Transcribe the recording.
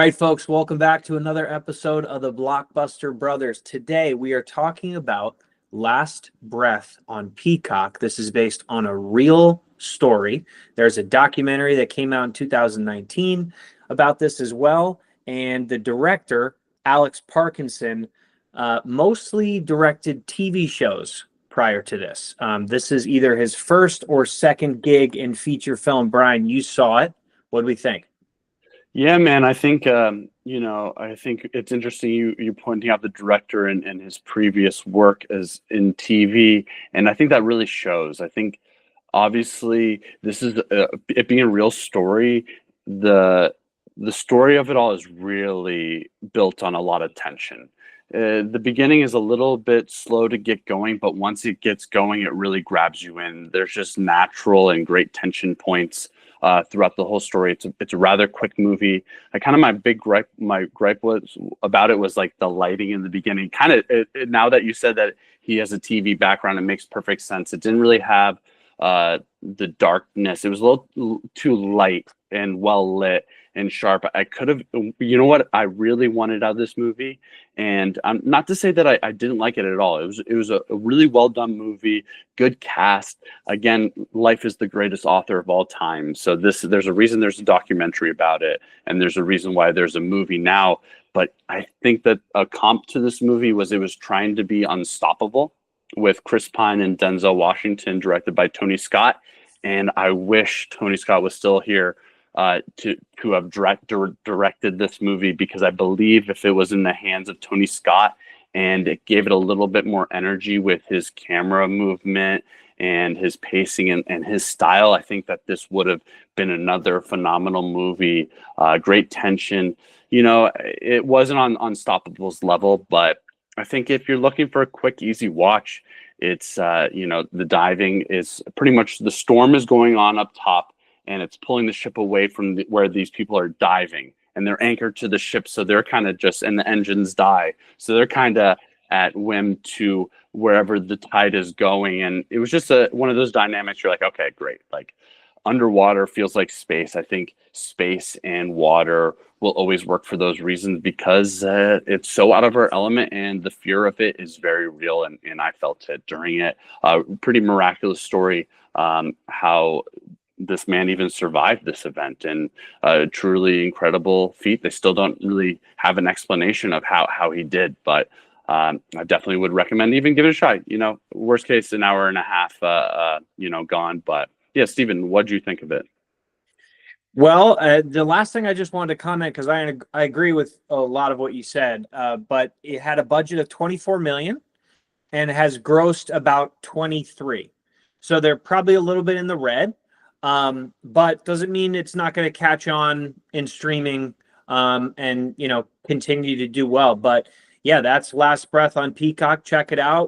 All right, folks, welcome back to another episode of the Blockbuster Brothers. Today, we are talking about Last Breath on Peacock. This is based on a real story. There's a documentary that came out in 2019 about this as well. And the director, Alex Parkinson, mostly directed TV shows prior to this. This is either his first or second gig in feature film. Brian, you saw it. What do we think? Yeah, man. I think it's interesting you pointing out the director and his previous work as in TV, and I think that really shows. I think obviously this is it being a real story. The the story of it all is really built on a lot of tension. The beginning is a little bit slow to get going, but once it gets going, it really grabs you in. There's just natural and great tension points throughout the whole story. It's a rather quick movie. I kind of my gripe was about it was like the lighting in the beginning. Kind of now that you said that he has a TV background, it makes perfect sense. It didn't really have the darkness. It was a little too light and well lit and sharp. I could have, you know what I really wanted out of this movie, and not to say that I didn't like it at all. It was a really well done movie, good cast. Again, life is the greatest author of all time. So there's a reason there's a documentary about it, and there's a reason why there's a movie now. But I think that a comp to this movie was it was trying to be unstoppable with Chris Pine and Denzel Washington, directed by Tony Scott. And I wish Tony Scott was still here to have directed this movie, because I believe if it was in the hands of Tony Scott and it gave it a little bit more energy with his camera movement and his pacing and his style, I think that this would have been another phenomenal movie. Great tension. You know, it wasn't on Unstoppable's level, but I think if you're looking for a quick, easy watch, it's the diving is pretty much the storm is going on up top, and it's pulling the ship away from where these people are diving, and they're anchored to the ship, so they're kind of just, and the engines die, so they're kind of at whim to wherever the tide is going. And it was just one of those dynamics. You're like, okay, great. Like underwater feels like space. I think space and water will always work for those reasons, because it's so out of our element, and the fear of it is very real. And I felt it during it. Pretty miraculous story, how this man even survived this event, and a truly incredible feat. They still don't really have an explanation of how he did, but I definitely would recommend even give it a try. Worst case, an hour and a half, gone. But yeah, Stephen, what do you think of it? Well, the last thing I just wanted to comment, because I agree with a lot of what you said, but it had a budget of 24 million and has grossed about 23. So they're probably a little bit in the red, but doesn't mean it's not going to catch on in streaming and continue to do well. But yeah, that's Last Breath on Peacock. Check it out.